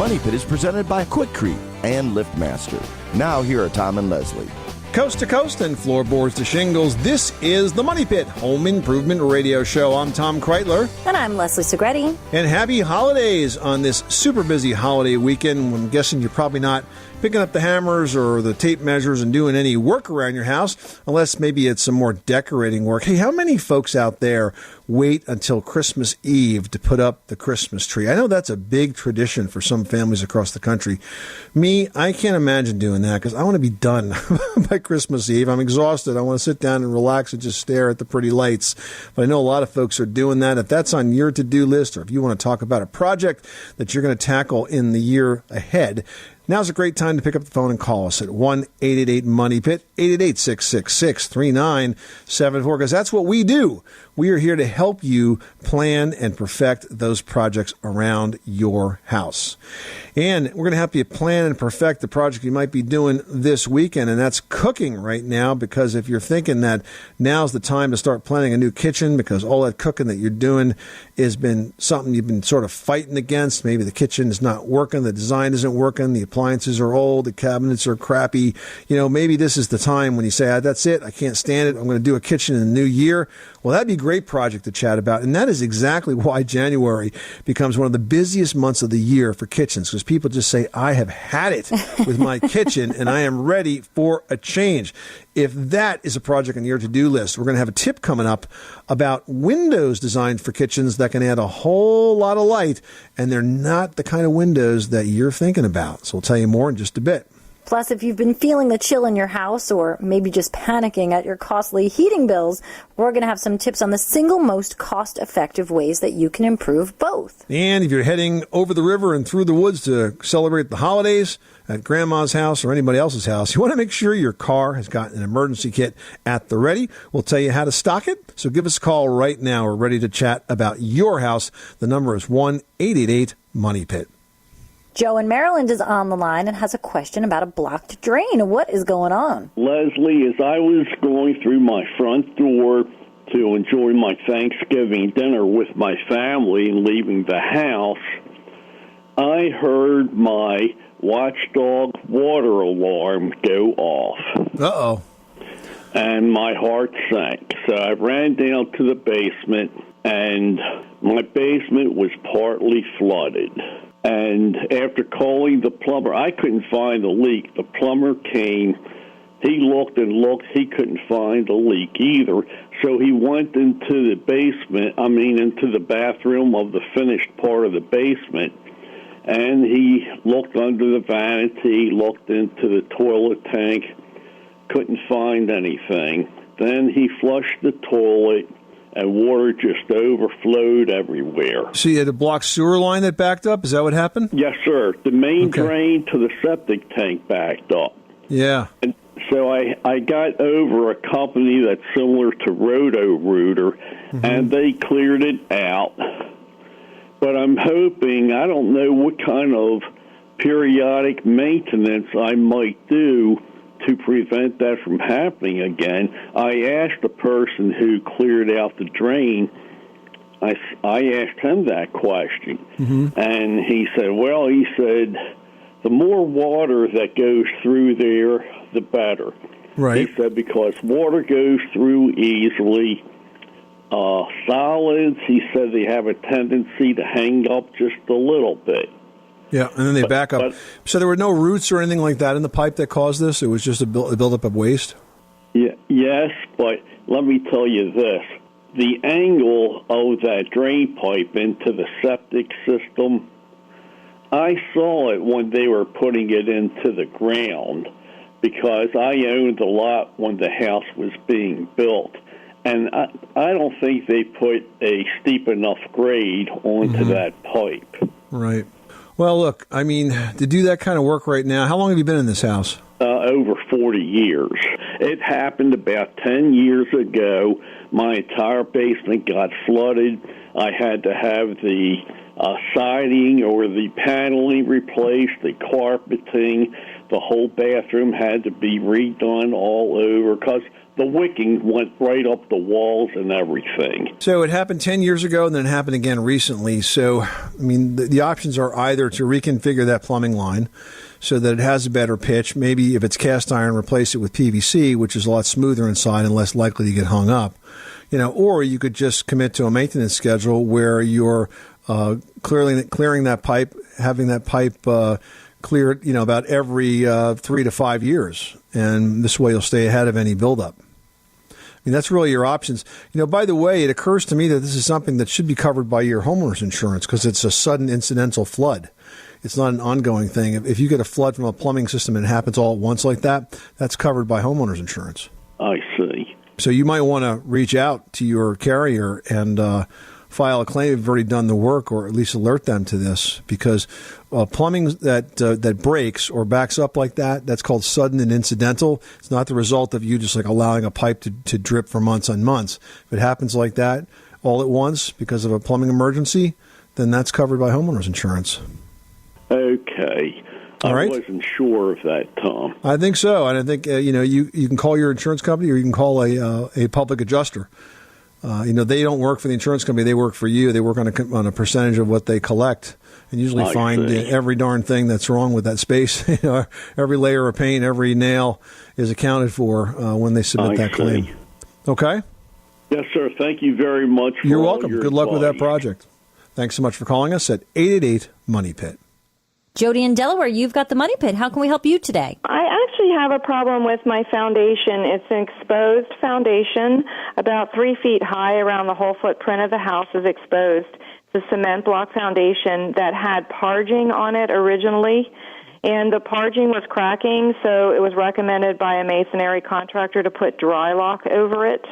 Money Pit is presented by Quikrete and LiftMaster. Now here are Tom and Leslie. Coast to coast and floorboards to shingles, this is the Money Pit Home Improvement Radio Show. I'm Tom Kreitler. And I'm Leslie Segretti. And happy holidays on this super busy holiday weekend. I'm guessing you're probably not picking up the hammers or the tape measures and doing any work around your house, unless maybe it's some more decorating work. Hey, how many folks out there wait until Christmas Eve to put up the Christmas tree? I know that's a big tradition for some families across the country. Me, I can't imagine doing that because I want to be done by Christmas Eve. I'm exhausted. I want to sit down and relax and just stare at the pretty lights. But I know a lot of folks are doing that. If that's on your to-do list, or if you want to talk about a project that you're going to tackle in the year ahead, now's a great time to pick up the phone and call us at 1-888-MONEY-PIT, 888-666-3974, because that's what we do. We are here to help you plan and perfect those projects around your house. And we're going to help you plan and perfect the project you might be doing this weekend, and that's cooking right now, because if you're thinking that now's the time to start planning a new kitchen because all that cooking that you're doing has been something you've been sort of fighting against, maybe the kitchen is not working, the design isn't working, the appliances are old, the cabinets are crappy, maybe this is the time when you say, that's it, I can't stand it, I'm going to do a kitchen in the new year. Well, that'd be a great project to chat about, and that is exactly why January becomes one of the busiest months of the year for kitchens, because people just say, I have had it with my kitchen, and I am ready for a change. If that is a project on your to-do list, we're going to have a tip coming up about windows designed for kitchens that can add a whole lot of light, and they're not the kind of windows that you're thinking about. So we'll tell you more in just a bit. Plus, if you've been feeling the chill in your house or maybe just panicking at your costly heating bills, we're going to have some tips on the single most cost-effective ways that you can improve both. And if you're heading over the river and through the woods to celebrate the holidays at Grandma's house or anybody else's house, you want to make sure your car has got an emergency kit at the ready. We'll tell you how to stock it. So give us a call right now. We're ready to chat about your house. The number is 1-888-MONEY-PIT. Joe in Maryland is on the line and has a question about a blocked drain. What is going on? Leslie, as I was going through my front door to enjoy my Thanksgiving dinner with my family and leaving the house, I heard my watchdog water alarm go off. Uh-oh. And my heart sank. So I ran down to the basement, and my basement was partly flooded. And after calling the plumber, I couldn't find the leak. The plumber came. He looked and looked. He couldn't find the leak either. So he went into the into the bathroom of the finished part of the basement. And he looked under the vanity, looked into the toilet tank, couldn't find anything. Then he flushed the toilet, and water just overflowed everywhere. So you had a blocked sewer line that backed up? Is that what happened? Yes, sir. The main drain to the septic tank backed up. Yeah. And so I got over a company that's similar to Roto-Rooter, and they cleared it out. But I'm hoping, I don't know what kind of periodic maintenance I might do to prevent that from happening again. I asked the person who cleared out the drain, I asked him that question, and he said, the more water that goes through there, the better. Right. He said, because water goes through easily. Solids, he said, they have a tendency to hang up just a little bit. Yeah, and then they back up. So there were no roots or anything like that in the pipe that caused this? It was just a buildup of waste? Yeah, yes, but let me tell you this. The angle of that drain pipe into the septic system, I saw it when they were putting it into the ground because I owned the lot when the house was being built. And I don't think they put a steep enough grade onto that pipe. Right. Well, look, I mean, to do that kind of work right now, how long have you been in this house? Over 40 years. It happened about 10 years ago. My entire basement got flooded. I had to have the siding or the paneling replaced, the carpeting, the the whole bathroom had to be redone all over because the wicking went right up the walls and everything. So it happened 10 years ago, and then it happened again recently. So, I mean, the options are either to reconfigure that plumbing line so that it has a better pitch. Maybe if it's cast iron, replace it with PVC, which is a lot smoother inside and less likely to get hung up. Or you could just commit to a maintenance schedule where you're clearing that pipe, having that pipe cleared, about every 3 to 5 years. And this way you'll stay ahead of any buildup. I mean, that's really your options. By the way, it occurs to me that this is something that should be covered by your homeowner's insurance because it's a sudden incidental flood. It's not an ongoing thing. If you get a flood from a plumbing system and it happens all at once like that, that's covered by homeowner's insurance. I see. So you might want to reach out to your carrier and file a claim if you've already done the work, or at least alert them to this, because plumbing that breaks or backs up like that, that's called sudden and incidental. It's not the result of you just like allowing a pipe to drip for months on months. If it happens like that all at once because of a plumbing emergency, then that's covered by homeowner's insurance. Okay. All right. I wasn't sure of that, Tom. I think so, and I think you can call your insurance company, or you can call a public adjuster. They don't work for the insurance company; they work for you. They work on a percentage of what they collect, and usually find every darn thing that's wrong with that space. Every layer of paint, every nail is accounted for when they submit that claim. Okay. Yes, sir. Thank you very much. You're welcome. Good luck with that project. Thanks so much for calling us at 888-MONEY-PIT. Jody in Delaware, you've got the Money Pit. How can we help you today? I actually have a problem with my foundation. It's an exposed foundation, about 3 feet high around the whole footprint of the house is exposed. It's a cement block foundation that had parging on it originally, and the parging was cracking, so it was recommended by a masonry contractor to put dry lock over it.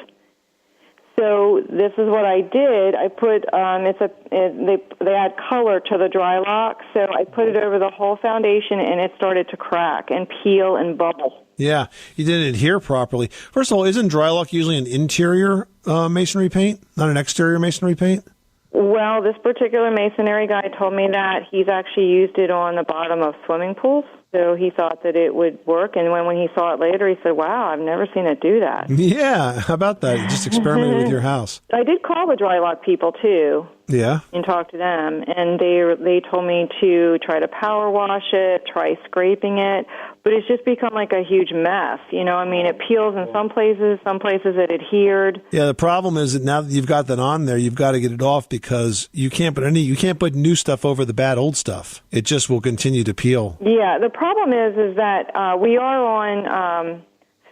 So this is what I did. I put they add color to the dry lock, so I put it over the whole foundation, and it started to crack and peel and bubble. Yeah, you didn't adhere properly. First of all, isn't dry lock usually an interior masonry paint, not an exterior masonry paint? Well, this particular masonry guy told me that he's actually used it on the bottom of swimming pools. So he thought that it would work, and when he saw it later, he said, wow, I've never seen it do that. Yeah, how about that? You just experimented with your house. I did call the dry lock people, too. Yeah. And talk to them, and they told me to try to power wash it, try scraping it, but it's just become like a huge mess. It peels in some places it adhered. Yeah, the problem is that now that you've got that on there, you've got to get it off because you can't put new stuff over the bad old stuff. It just will continue to peel. Yeah, the problem is that we are on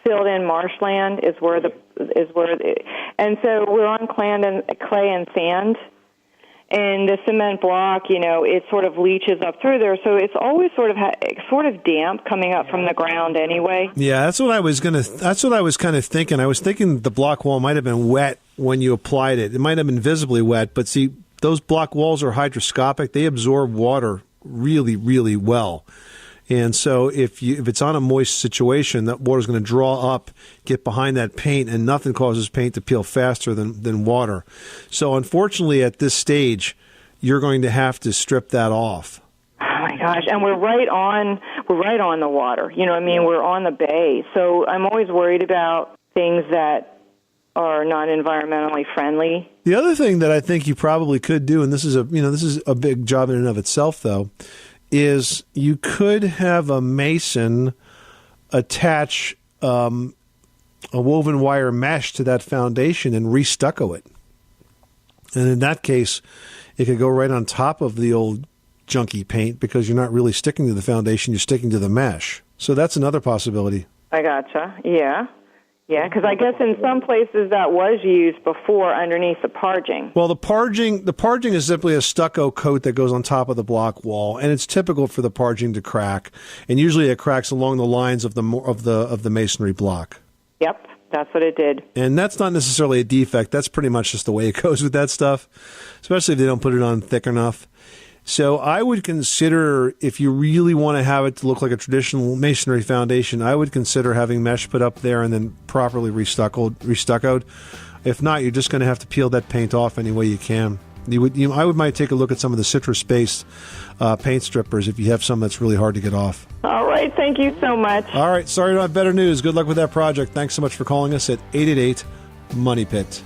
filled-in marshland and so we're on clay and sand. And the cement block, it sort of leaches up through there, so it's always sort of damp coming up from the ground anyway. Yeah, that's what I was kind of thinking. I was thinking the block wall might have been wet when you applied it. It might have been visibly wet, but see, those block walls are hygroscopic. They absorb water really, really well. And so if it's on a moist situation, that water is going to draw up, get behind that paint, and nothing causes paint to peel faster than water. So unfortunately, at this stage, you're going to have to strip that off. Oh my gosh! And we're right on the water. We're on the bay. So I'm always worried about things that are not environmentally friendly. The other thing that I think you probably could do, and this is a big job in and of itself, though, is you could have a mason attach a woven wire mesh to that foundation and re-stucco it. And in that case, it could go right on top of the old junky paint because you're not really sticking to the foundation, you're sticking to the mesh. So that's another possibility. I gotcha. Yeah. Yeah, because I guess in some places that was used before underneath the parging. Well, the parging is simply a stucco coat that goes on top of the block wall, and it's typical for the parging to crack. And usually it cracks along the lines of the masonry block. Yep, that's what it did. And that's not necessarily a defect. That's pretty much just the way it goes with that stuff, especially if they don't put it on thick enough. So I would consider, if you really want to have it to look like a traditional masonry foundation, I would consider having mesh put up there and then properly restuccoed. If not, you're just going to have to peel that paint off any way you can. I might take a look at some of the citrus-based paint strippers if you have some that's really hard to get off. All right. right. Thank you so much. All right. Sorry you don't have better news. Good luck with that project. Thanks so much for calling us at 888-MONEY-PIT.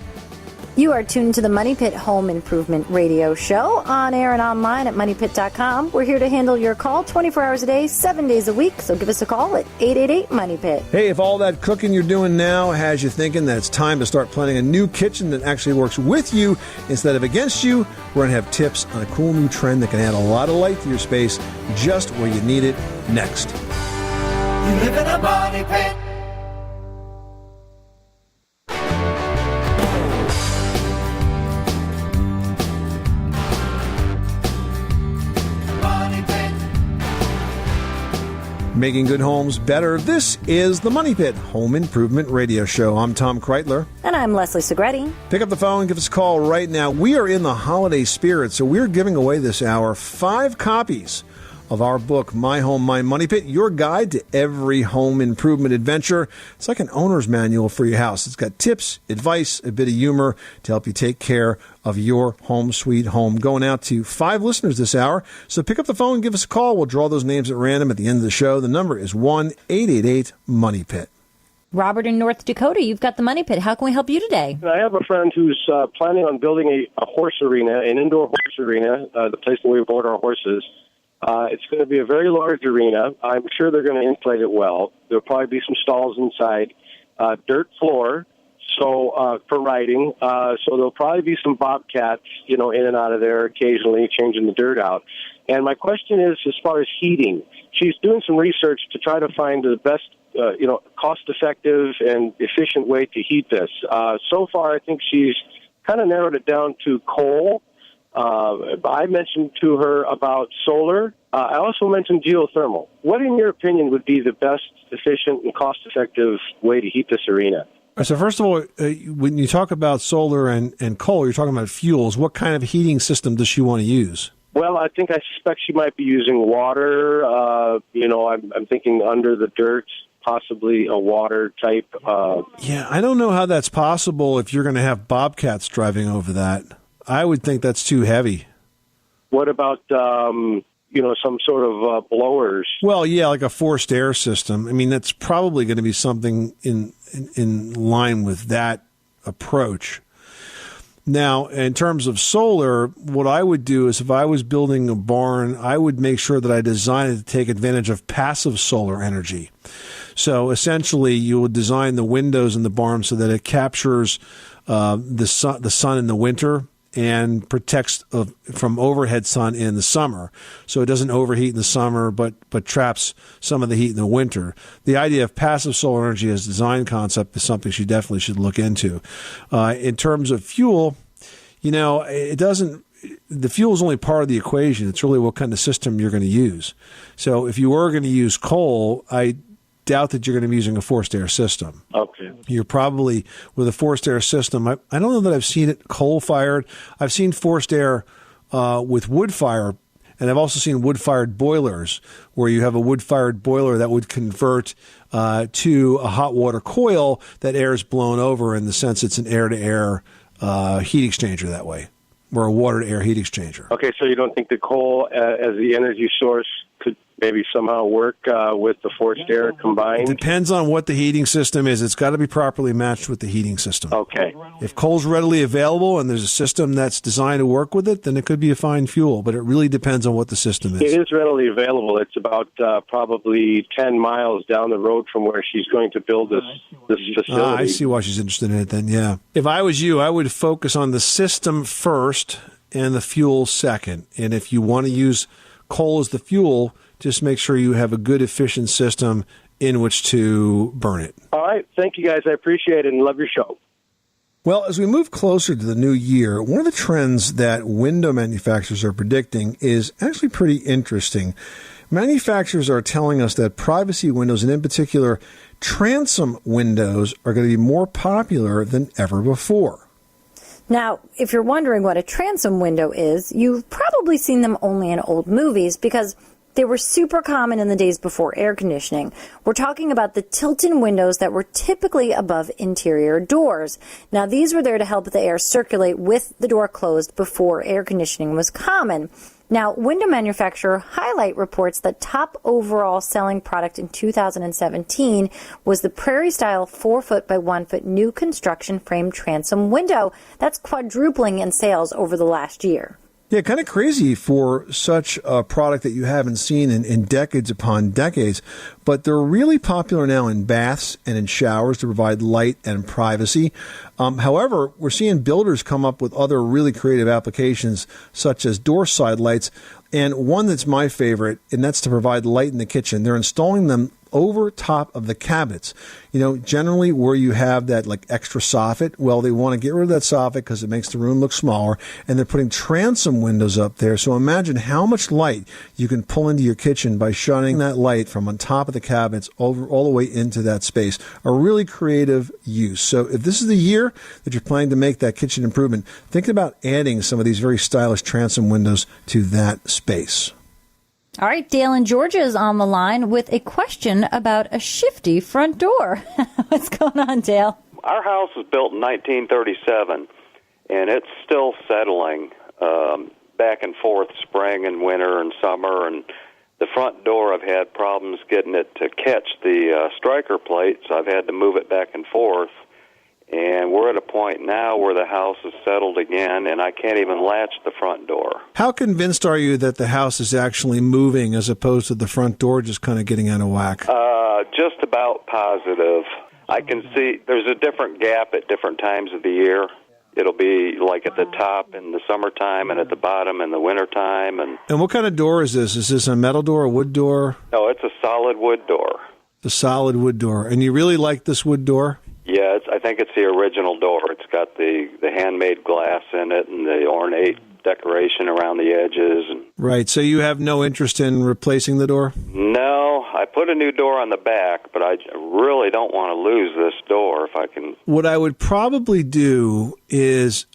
You are tuned to the Money Pit Home Improvement Radio Show on air and online at moneypit.com. We're here to handle your call 24 hours a day, 7 days a week. So give us a call at 888-MONEY-PIT. Hey, if all that cooking you're doing now has you thinking that it's time to start planning a new kitchen that actually works with you instead of against you, we're going to have tips on a cool new trend that can add a lot of light to your space just where you need it next. You live in a money pit. Making good homes better. This is the Money Pit Home Improvement Radio Show. I'm Tom Kreitler. And I'm Leslie Segretti. Pick up the phone and give us a call right now. We are in the holiday spirit, so we're giving away this hour 5 copies of our book, My Home, My Money Pit, your guide to every home improvement adventure. It's like an owner's manual for your house. It's got tips, advice, a bit of humor to help you take care of your home sweet home. Going out to 5 listeners this hour. So pick up the phone and give us a call. We'll draw those names at random at the end of the show. The number is 1-888-MONEY-PIT. Robert in North Dakota, you've got the Money Pit. How can we help you today? I have a friend who's planning on building a horse arena, an indoor horse arena, the place where we board our horses. It's going to be a very large arena. I'm sure they're going to insulate it well. There'll probably be some stalls inside, dirt floor, so for riding. So there'll probably be some bobcats, in and out of there occasionally, changing the dirt out. And my question is, as far as heating, she's doing some research to try to find the best, cost-effective and efficient way to heat this. So far, I think she's kind of narrowed it down to coal. I mentioned to her about solar. I also mentioned geothermal. What, in your opinion, would be the best, efficient, and cost-effective way to heat this arena? So first of all, when you talk about solar and coal, you're talking about fuels. What kind of heating system does she want to use? Well, I suspect she might be using water. I'm thinking under the dirt, possibly a water type. Yeah, I don't know how that's possible if you're going to have bobcats driving over that. I would think that's too heavy. What about, some sort of blowers? Well, yeah, like a forced air system. I mean, that's probably going to be something in line with that approach. Now, in terms of solar, what I would do is if I was building a barn, I would make sure that I designed it to take advantage of passive solar energy. So essentially, you would design the windows in the barn so that it captures the sun in the winter and protects from overhead sun in the summer. So it doesn't overheat in the summer, but traps some of the heat in the winter. The idea of passive solar energy as a design concept is something she definitely should look into. In terms of fuel, the fuel is only part of the equation. It's really what kind of system you're going to use. So if you were going to use coal, I doubt that you're going to be using a forced air system. Okay. You're probably, with a forced air system, I don't know that I've seen it coal-fired. I've seen forced air with wood fire, and I've also seen wood-fired boilers where you have a wood-fired boiler that would convert to a hot water coil that air is blown over, in the sense it's an air-to-air heat exchanger that way, or a water-to-air heat exchanger. Okay, so you don't think the coal as the energy source could maybe somehow work with the forced air combined? It depends on what the heating system is. It's got to be properly matched with the heating system. Okay. If coal's readily available and there's a system that's designed to work with it, then it could be a fine fuel, but it really depends on what the system is. It is readily available. It's about probably 10 miles down the road from where she's going to build this facility. I see why she's interested in it then, yeah. If I was you, I would focus on the system first and the fuel second. And if you want to use coal as the fuel, just make sure you have a good, efficient system in which to burn it. All right. Thank you, guys. I appreciate it and love your show. Well, as we move closer to the new year, one of the trends that window manufacturers are predicting is actually pretty interesting. Manufacturers are telling us that privacy windows, and in particular transom windows, are going to be more popular than ever before. Now, if you're wondering what a transom window is, you've probably seen them only in old movies, because They were super common in the days before air conditioning. We're talking about the tilt-in windows that were typically above interior doors. Now, these were there to help the air circulate with the door closed before air conditioning was common. Now, window manufacturer Highlight reports that top overall selling product in 2017 was the Prairie Style 4-foot by 1-foot new construction frame transom window. That's quadrupling in sales over the last year. Yeah, kind of crazy for such a product that you haven't seen in decades upon decades, but they're really popular now in baths and in showers to provide light and privacy. However, we're seeing builders come up with other really creative applications, such as door side lights, and one that's my favorite, and that's to provide light in the kitchen. They're installing them over top of the cabinets. You know, generally where you have that like extra soffit, well, they want to get rid of that soffit because it makes the room look smaller, and they're putting transom windows up there. So imagine how much light you can pull into your kitchen by shining that light from on top of the cabinets over all the way into that space. A really creative use. So if this is the year that you're planning to make that kitchen improvement, think about adding some of these very stylish transom windows to that space. All right, Dale in Georgia is on the line with a question about a shifty front door. What's going on, Dale? Our house was built in 1937, and it's still settling back and forth spring and winter and summer. And the front door, I've had problems getting it to catch the striker plate, so I've had to move it back and forth. And we're at a point now where the house is settled again, and I can't even latch the front door. How convinced are you that the house is actually moving as opposed to the front door just kind of getting out of whack? Just about positive. I can see there's a different gap at different times of the year. It'll be like at the top in the summertime and at the bottom in the wintertime. And what kind of door is this? Is this a metal door, a wood door? No, it's a solid wood door. The solid wood door. And you really like this wood door? Yeah, I think it's the original door. It's got the handmade glass in it and the ornate decoration around the edges. Right, so you have no interest in replacing the door? No, I put a new door on the back, but I really don't want to lose this door if I can. What I would probably do is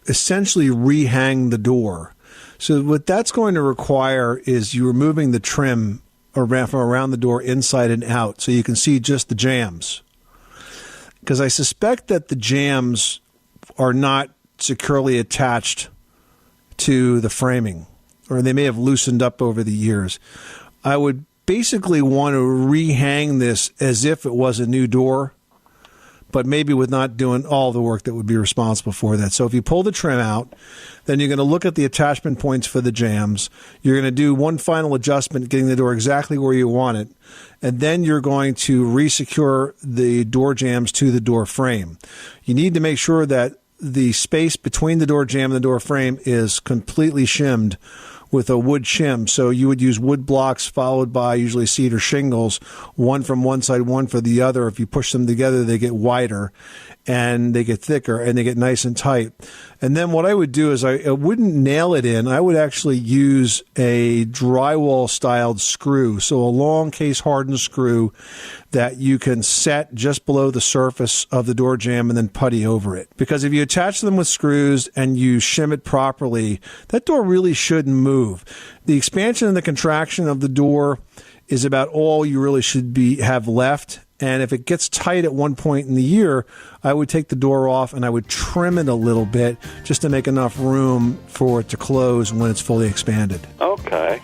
essentially rehang the door. So what that's going to require is you removing the trim from around the door inside and out so you can see just the jambs. Because I suspect that the jambs are not securely attached to the framing, or they may have loosened up over the years. I would basically want to rehang this as if it was a new door, but maybe with not doing all the work that would be responsible for that. So if you pull the trim out, then you're going to look at the attachment points for the jambs. You're going to do one final adjustment, getting the door exactly where you want it. And then you're going to resecure the door jambs to the door frame. You need to make sure that the space between the door jamb and the door frame is completely shimmed with a wood shim. So you would use wood blocks followed by usually cedar shingles, one from one side, one for the other. If you push them together, they get wider and they get thicker and they get nice and tight. And then what I would do is I wouldn't nail it in. I would actually use a drywall styled screw. So a long case hardened screw that you can set just below the surface of the door jamb and then putty over it. Because if you attach them with screws and you shim it properly, that door really shouldn't move. The expansion and the contraction of the door is about all you really should have left. And if it gets tight at one point in the year, I would take the door off and I would trim it a little bit just to make enough room for it to close when it's fully expanded. Okay.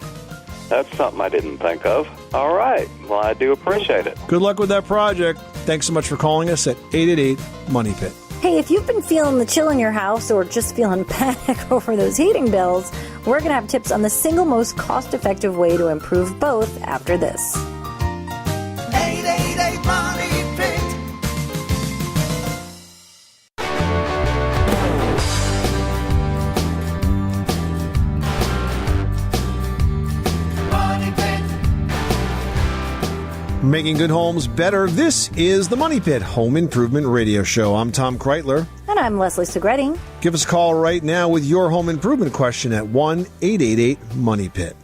That's something I didn't think of. All right. Well, I do appreciate it. Good luck with that project. Thanks so much for calling us at 888-MONEY-PIT. Hey, if you've been feeling the chill in your house or just feeling panic over those heating bills, we're going to have tips on the single most cost-effective way to improve both after this. 888 Money Pit. Money Pit. Making good homes better. This is the Money Pit Home Improvement Radio Show. I'm Tom Kreitler. And I'm Leslie Segretti. Give us a call right now with your home improvement question at 1-888-MONEY-PIT.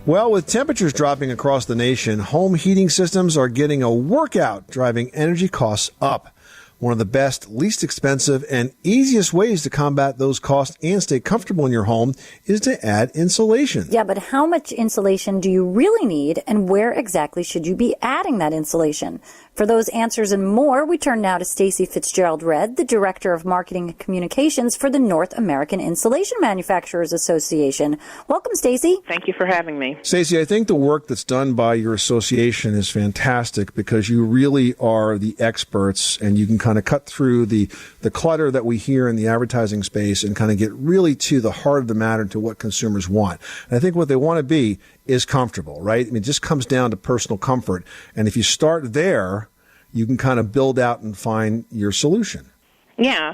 Well, with temperatures dropping across the nation, home heating systems are getting a workout, driving energy costs up. One of the best, least expensive, and easiest ways to combat those costs and stay comfortable in your home is to add insulation. Yeah, but how much insulation do you really need, and where exactly should you be adding that insulation? For those answers and more, we turn now to Stacey Fitzgerald-Redd, the Director of Marketing and Communications for the North American Insulation Manufacturers Association. Welcome, Stacey. Thank you for having me. Stacey, I think the work that's done by your association is fantastic because you really are the experts and you can kind of cut through the clutter that we hear in the advertising space and kind of get really to the heart of the matter, to what consumers want. And I think what they want to be is comfortable, right? I mean, it just comes down to personal comfort. And if you start there, you can kind of build out and find your solution. Yeah.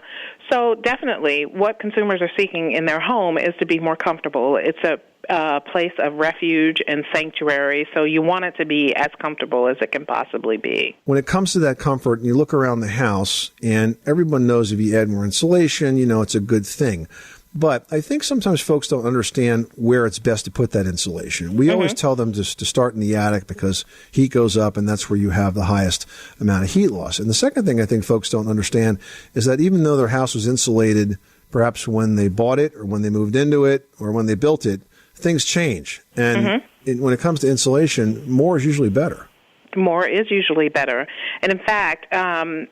So definitely what consumers are seeking in their home is to be more comfortable. It's a place of refuge and sanctuary, so you want it to be as comfortable as it can possibly be. When it comes to that comfort, and you look around the house, and everyone knows if you add more insulation, it's a good thing. But I think sometimes folks don't understand where it's best to put that insulation. We always tell them just to start in the attic because heat goes up and that's where you have the highest amount of heat loss. And the second thing I think folks don't understand is that even though their house was insulated, perhaps when they bought it or when they moved into it or when they built it, things change. And when it comes to insulation, more is usually better. More is usually better. And in fact, 9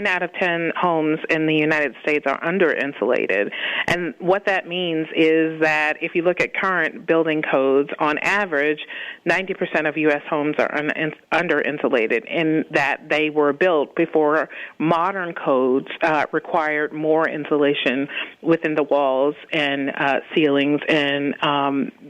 out of 10 homes in the United States are under-insulated. And what that means is that if you look at current building codes, on average, 90% of U.S. homes are under-insulated in that they were built before modern codes required more insulation within the walls and ceilings and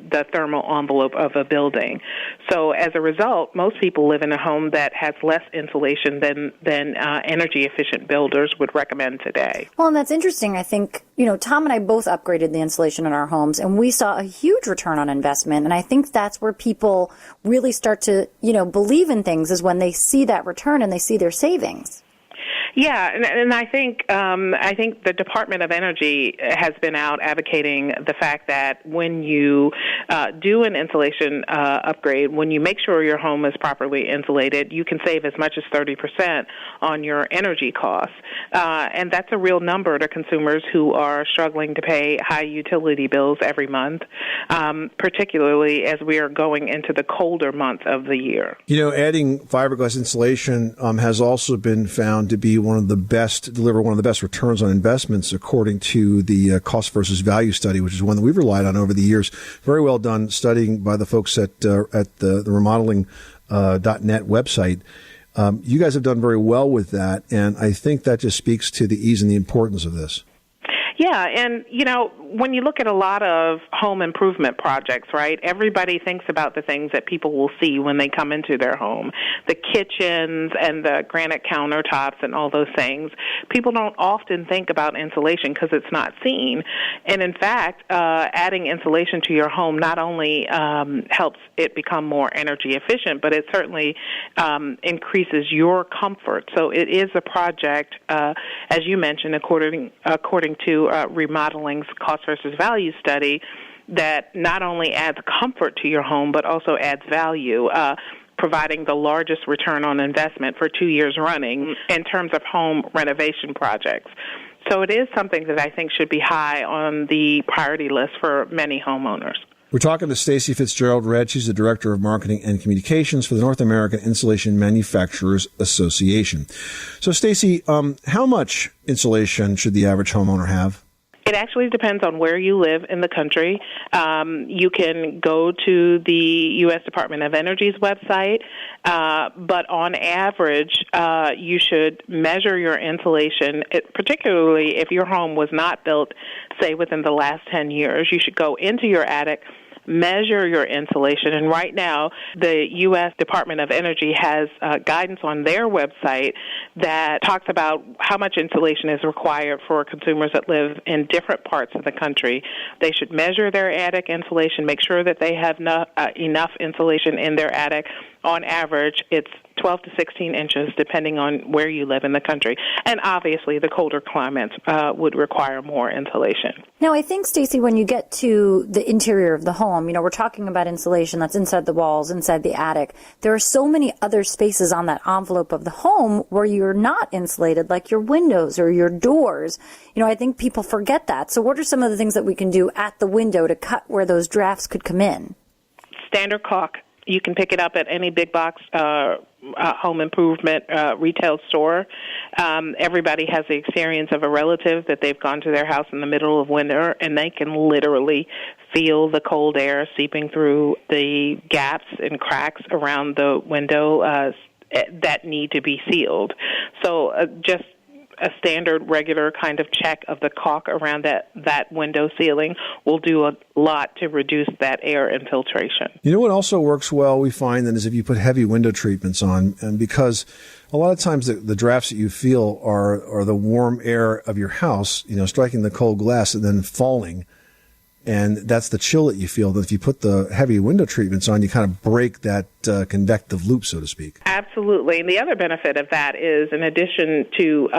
the thermal envelope of a building. So as a result, most people live in a home that has less insulation than energy-efficient builders would recommend today. Well, and that's interesting. I think, Tom and I both upgraded the insulation in our homes, and we saw a huge return on investment. And I think that's where people really start to, believe in things, is when they see that return and they see their savings. Yeah, and I think the Department of Energy has been out advocating the fact that when you do an insulation upgrade, when you make sure your home is properly insulated, you can save as much as 30% on your energy costs. And that's a real number to consumers who are struggling to pay high utility bills every month, particularly as we are going into the colder months of the year. Adding fiberglass insulation has also been found to be deliver one of the best returns on investments, according to the cost versus value study, which is one that we've relied on over the years. Very well done studying by the folks at the Remodeling .net website. You guys have done very well with that, and I think that just speaks to the ease and the importance of this. Yeah, and, when you look at a lot of home improvement projects, right, everybody thinks about the things that people will see when they come into their home, the kitchens and the granite countertops and all those things. People don't often think about insulation because it's not seen. And, in fact, adding insulation to your home not only helps it become more energy efficient, but it certainly increases your comfort. So it is a project, as you mentioned, according to Remodeling's cost versus value study, that not only adds comfort to your home, but also adds value, providing the largest return on investment for 2 years running in terms of home renovation projects. So it is something that I think should be high on the priority list for many homeowners. We're talking to Stacey Fitzgerald-Redd. She's the Director of Marketing and Communications for the North American Insulation Manufacturers Association. So, Stacey, how much insulation should the average homeowner have? It actually depends on where you live in the country. You can go to the U.S. Department of Energy's website, but on average, you should measure your insulation, particularly if your home was not built, say, within the last 10 years. You should go into your attic, measure your insulation. And right now, the U.S. Department of Energy has guidance on their website that talks about how much insulation is required for consumers that live in different parts of the country. They should measure their attic insulation, make sure that they have enough insulation in their attic, on average, it's 12 to 16 inches, depending on where you live in the country. And obviously, the colder climates would require more insulation. Now, I think, Stacey, when you get to the interior of the home, we're talking about insulation that's inside the walls, inside the attic. There are so many other spaces on that envelope of the home where you're not insulated, like your windows or your doors. I think people forget that. So what are some of the things that we can do at the window to cut where those drafts could come in? Standard caulk. You can pick it up at any big box home improvement retail store. Everybody has the experience of a relative that they've gone to their house in the middle of winter, and they can literally feel the cold air seeping through the gaps and cracks around the window that need to be sealed. So just a standard, regular kind of check of the caulk around that window ceiling will do a lot to reduce that air infiltration. You know what also works well, we find, then, is if you put heavy window treatments on, and because a lot of times the drafts that you feel are the warm air of your house, striking the cold glass and then falling. And that's the chill that you feel. That if you put the heavy window treatments on, you kind of break that convective loop, so to speak. Absolutely. And the other benefit of that is, in addition to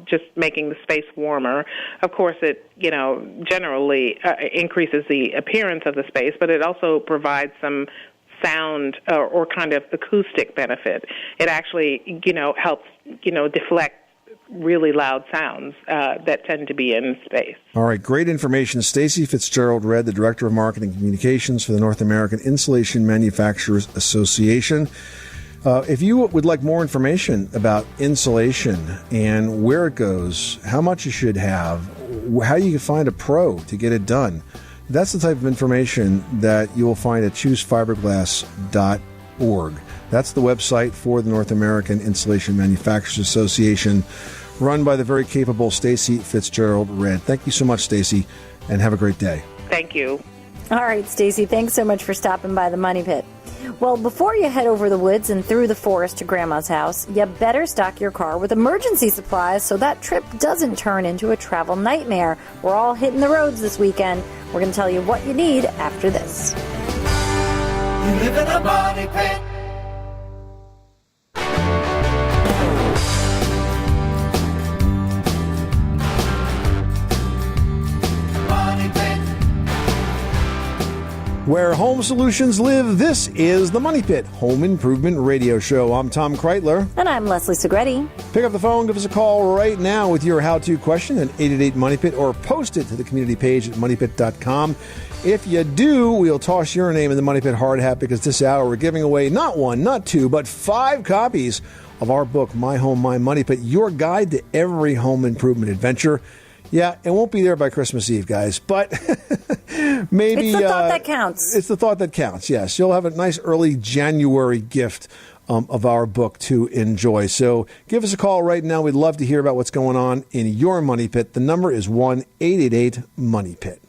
just making the space warmer, of course it generally increases the appearance of the space, but it also provides some sound or kind of acoustic benefit. It actually helps deflect really loud sounds that tend to be in space. All right, great information. Stacey Fitzgerald-Redd, the Director of Marketing Communications for the North American Insulation Manufacturers Association. If you would like more information about insulation and where it goes, how much you should have, how you can find a pro to get it done, that's the type of information that you will find at choosefiberglass.org. That's the website for the North American Insulation Manufacturers Association, run by the very capable Stacey Fitzgerald-Redd. Thank you so much, Stacey, and have a great day. Thank you. All right, Stacey, thanks so much for stopping by the Money Pit. Well, before you head over the woods and through the forest to Grandma's house, you better stock your car with emergency supplies so that trip doesn't turn into a travel nightmare. We're all hitting the roads this weekend. We're going to tell you what you need after this. You live in a money pit. Where home solutions live, this is the Money Pit Home Improvement Radio Show. I'm Tom Kreitler. And I'm Leslie Segretti. Pick up the phone, give us a call right now with your how-to question at 888-MONEY-PIT or post it to the community page at moneypit.com. If you do, we'll toss your name in the Money Pit hard hat because this hour we're giving away not one, not two, but 5 copies of our book, My Home, My Money Pit, your guide to every home improvement adventure. Yeah, it won't be there by Christmas Eve, guys, but maybe... It's the thought that counts. It's the thought that counts, yes. You'll have a nice early January gift of our book to enjoy. So give us a call right now. We'd love to hear about what's going on in your Money Pit. The number is 1-888-MONEY-PIT.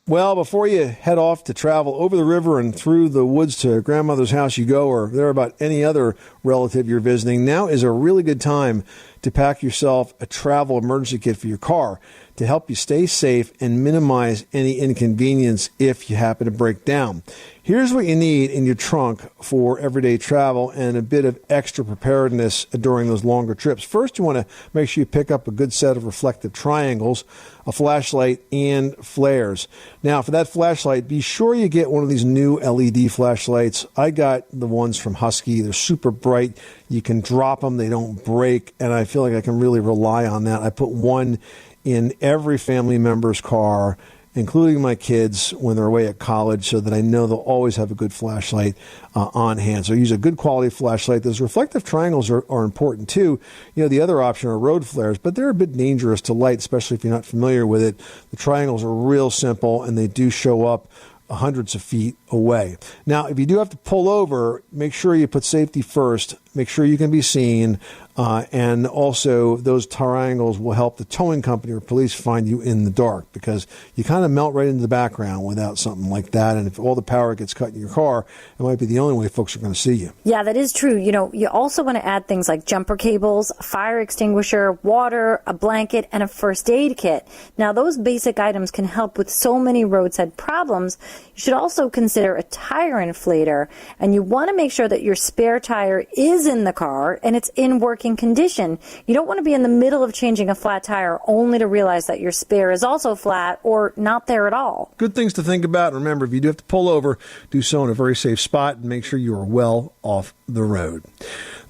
Well, before you head off to travel over the river and through the woods to grandmother's house you go, or there about any other relative you're visiting, now is a really good time to pack yourself a travel emergency kit for your car to help you stay safe and minimize any inconvenience if you happen to break down. Here's what you need in your trunk for everyday travel and a bit of extra preparedness during those longer trips. First, you want to make sure you pick up a good set of reflective triangles, a flashlight, and flares. Now, for that flashlight, be sure you get one of these new LED flashlights. I got the ones from Husky. They're super bright. You can drop them. They don't break, and I feel like I can really rely on that. I put one in every family member's car, including my kids when they're away at college, so that I know they'll always have a good flashlight on hand. So use a good quality flashlight. Those reflective triangles are important too. The other option are road flares, but they're a bit dangerous to light, especially if you're not familiar with it. The triangles are real simple, and they do show up hundreds of feet away. Now, if you do have to pull over, make sure you put safety first. make sure you can be seen, and also those triangles will help the towing company or police find you in the dark, because you kind of melt right into the background without something like that. And if all the power gets cut in your car, it might be the only way folks are going to see you. Yeah, that is true. You also want to add things like jumper cables, a fire extinguisher, water, a blanket, and a first aid kit. Now, those basic items can help with so many roadside problems. You should also consider a tire inflator, and you want to make sure that your spare tire is in the car and it's in working condition. You don't want to be in the middle of changing a flat tire only to realize that your spare is also flat or not there at all. Good things to think about. Remember, if you do have to pull over, do so in a very safe spot and make sure you are well off the road.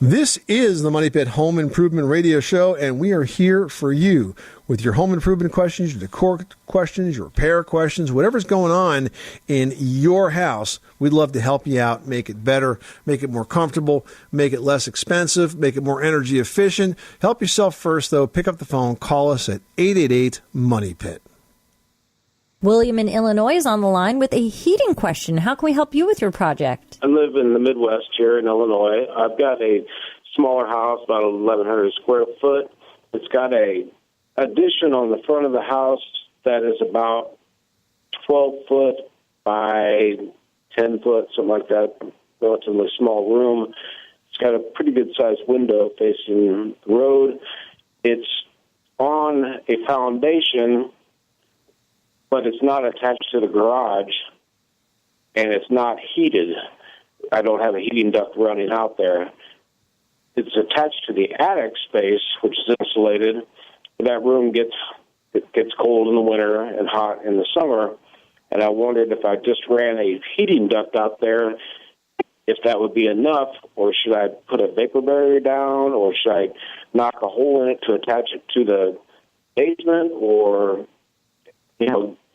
This is the Money Pit Home Improvement Radio Show, and we are here for you with your home improvement questions, your decor questions, your repair questions, whatever's going on in your house. We'd love to help you out, make it better, make it more comfortable, make it less expensive, make it more energy efficient. Help yourself first, though. Pick up the phone. Call us at 888-MONEY-PIT. William in Illinois is on the line with a heating question. How can we help you with your project? I live in the Midwest here in Illinois. I've got a smaller house, about 1,100 square foot. It's got a addition on the front of the house that is about 12 foot by 10 foot, something like that, relatively small room. It's got a pretty good-sized window facing the road. It's on a foundation, but it's not attached to the garage, and it's not heated. I don't have a heating duct running out there. It's attached to the attic space, which is insulated. That room gets cold in the winter and hot in the summer, and I wondered if I just ran a heating duct out there, if that would be enough, or should I put a vapor barrier down, or should I knock a hole in it to attach it to the basement, or,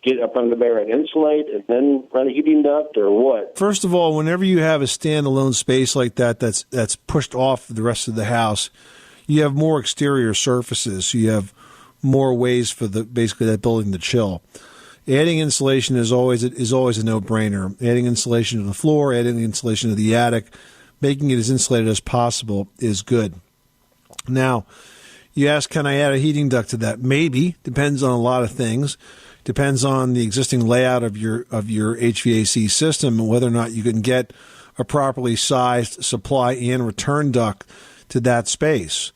get up under there and insulate and then run a heating duct, or what? First of all, whenever you have a standalone space like that that's pushed off the rest of the house, you have more exterior surfaces, so you have more ways for basically that building to chill. Adding insulation is always a no-brainer. Adding insulation to the floor, adding insulation to the attic, making it as insulated as possible is good. Now, you ask, can I add a heating duct to that? Maybe. Depends on a lot of things. Depends on the existing layout of your HVAC system and whether or not you can get a properly sized supply and return duct to that space.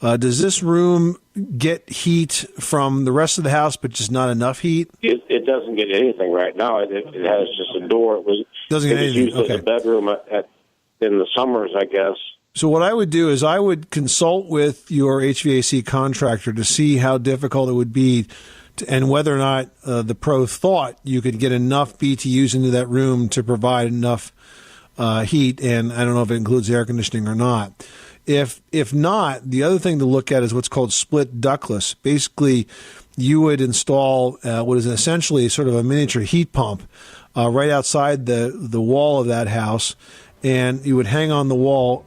Does this room get heat from the rest of the house, but just not enough heat? It doesn't get anything right now. It has just a door. It was used as a bedroom in the summers, I guess. So what I would do is I would consult with your HVAC contractor to see how difficult it would be and whether or not the pro thought you could get enough BTUs into that room to provide enough heat, and I don't know if it includes air conditioning or not. If not, the other thing to look at is what's called split ductless. Basically, you would install what is essentially sort of a miniature heat pump right outside the wall of that house, and you would hang on the wall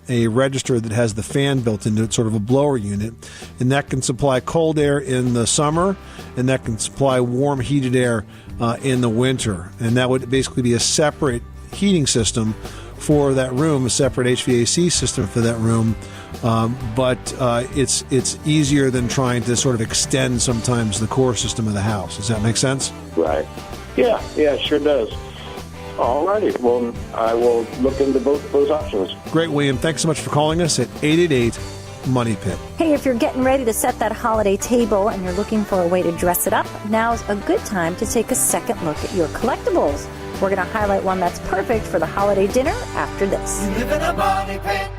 a register that has the fan built into it, sort of a blower unit, and that can supply cold air in the summer, and that can supply warm, heated air in the winter. And that would basically be a separate heating system for that room, a separate HVAC system for that room. But it's easier than trying to sort of extend sometimes the core system of the house. Does that make sense? Right. Yeah, it sure does. All righty. Well, I will look into both those options. Great, William. Thanks so much for calling us at 888-MONEY-PIT. Hey, if you're getting ready to set that holiday table and you're looking for a way to dress it up, now's a good time to take a second look at your collectibles. We're going to highlight one that's perfect for the holiday dinner after this. You live in a money pit.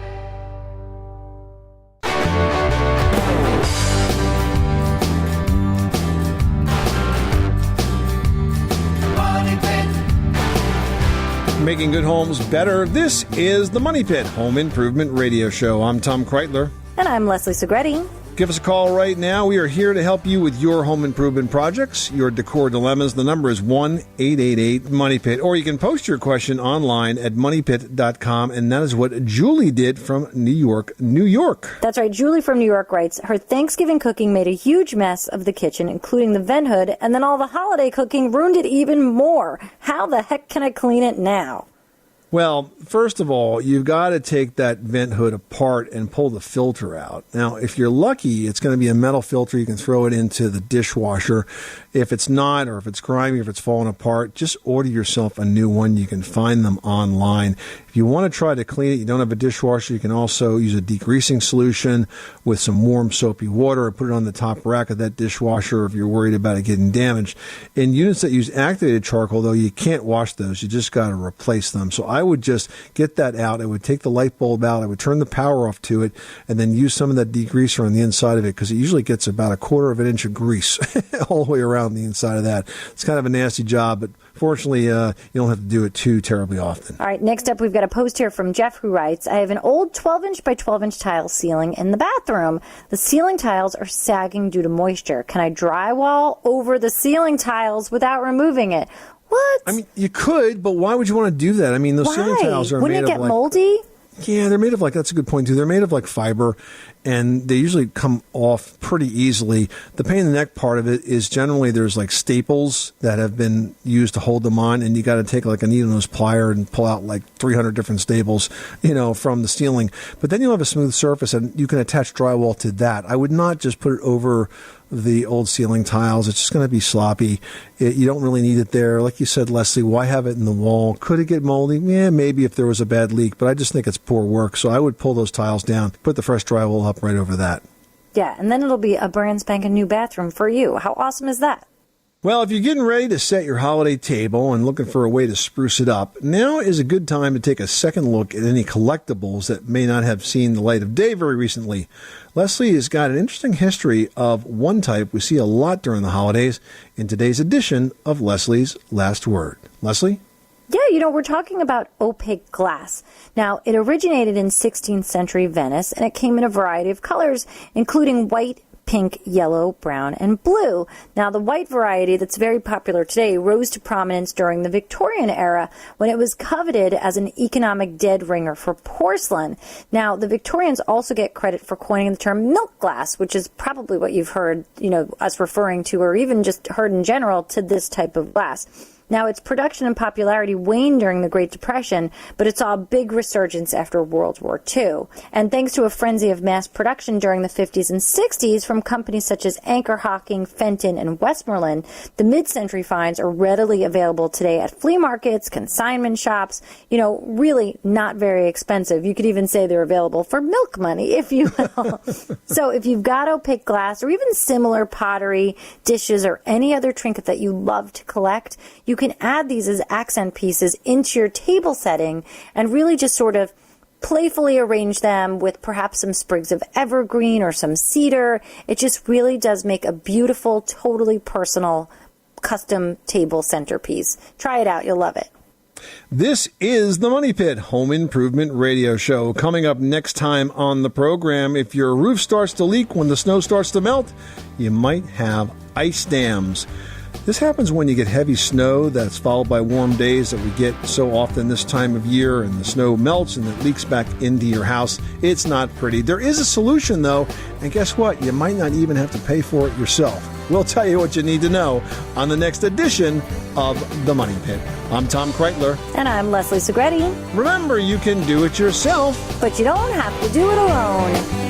Making good homes better. This is the Money Pit Home Improvement Radio Show. I'm Tom Kreitler. And I'm Leslie Segretti. Give us a call right now. We are here to help you with your home improvement projects, your decor dilemmas. The number is 1-888-MONEY-PIT. Or you can post your question online at moneypit.com. And that is what Julie did from New York, New York. That's right. Julie from New York writes, her Thanksgiving cooking made a huge mess of the kitchen, including the vent hood, and then all the holiday cooking ruined it even more. How the heck can I clean it now? Well, first of all, you've got to take that vent hood apart and pull the filter out. Now, if you're lucky, it's going to be a metal filter. You can throw it into the dishwasher. If it's not, or if it's grimy, or if it's falling apart, just order yourself a new one. You can find them online. If you want to try to clean it, you don't have a dishwasher, you can also use a degreasing solution with some warm soapy water and put it on the top rack of that dishwasher if you're worried about it getting damaged. In units that use activated charcoal, though, you can't wash those. You just got to replace them. So I would just get that out. I would take the light bulb out. I would turn the power off to it and then use some of that degreaser on the inside of it because it usually gets about 1/4 of an inch of grease all the way around the inside of that. It's kind of a nasty job, but fortunately, you don't have to do it too terribly often. All right, next up, we've got a post here from Jeff who writes, I have an old 12-inch by 12-inch tile ceiling in the bathroom. The ceiling tiles are sagging due to moisture. Can I drywall over the ceiling tiles without removing it? What? I mean, you could, but why would you want to do that? I mean, those ceiling tiles are Wouldn't made it of get moldy? Yeah, they're made of that's a good point too. They're made of fiber, and they usually come off pretty easily. The pain in the neck part of it is generally there's staples that have been used to hold them on, and you got to take a needle nose plier and pull out 300 different staples, from the ceiling. But then you'll have a smooth surface, and you can attach drywall to that. I would not just put it over the old ceiling tiles. It's just going to be sloppy. You don't really need it there. Like you said, Leslie, why have it in the wall? Could it get moldy? Yeah, maybe if there was a bad leak, but I just think it's poor work. So I would pull those tiles down, put the fresh drywall up right over that. Yeah, and then it'll be a brand spanking new bathroom for you. How awesome is that? Well, if you're getting ready to set your holiday table and looking for a way to spruce it up, now is a good time to take a second look at any collectibles that may not have seen the light of day very recently. Leslie has got an interesting history of one type we see a lot during the holidays in today's edition of Leslie's Last Word. Leslie? Yeah, we're talking about opaque glass. Now, it originated in 16th century Venice, and it came in a variety of colors, including white, pink, yellow, brown, and blue. Now, the white variety that's very popular today rose to prominence during the Victorian era when it was coveted as an economic dead ringer for porcelain. Now, the Victorians also get credit for coining the term milk glass, which is probably what you've heard, us referring to, or even just heard in general to this type of glass. Now, its production and popularity waned during the Great Depression, but it saw a big resurgence after World War II. And thanks to a frenzy of mass production during the 50s and 60s from companies such as Anchor Hocking, Fenton, and Westmoreland, the mid-century finds are readily available today at flea markets, consignment shops, really not very expensive. You could even say they're available for milk money, if you will. So if you've got opaque glass or even similar pottery, dishes, or any other trinket that you love to collect, you can add these as accent pieces into your table setting and really just sort of playfully arrange them with perhaps some sprigs of evergreen or some cedar. It just really does make a beautiful, totally personal, custom table centerpiece. Try it out. You'll love it. This is the Money Pit Home Improvement Radio Show. Coming up next time on the program, if your roof starts to leak when the snow starts to melt, you might have ice dams. This happens when you get heavy snow that's followed by warm days that we get so often this time of year, and the snow melts and it leaks back into your house. It's not pretty. There is a solution, though, and guess what? You might not even have to pay for it yourself. We'll tell you what you need to know on the next edition of The Money Pit. I'm Tom Kreitler. And I'm Leslie Segretti. Remember, you can do it yourself, but you don't have to do it alone.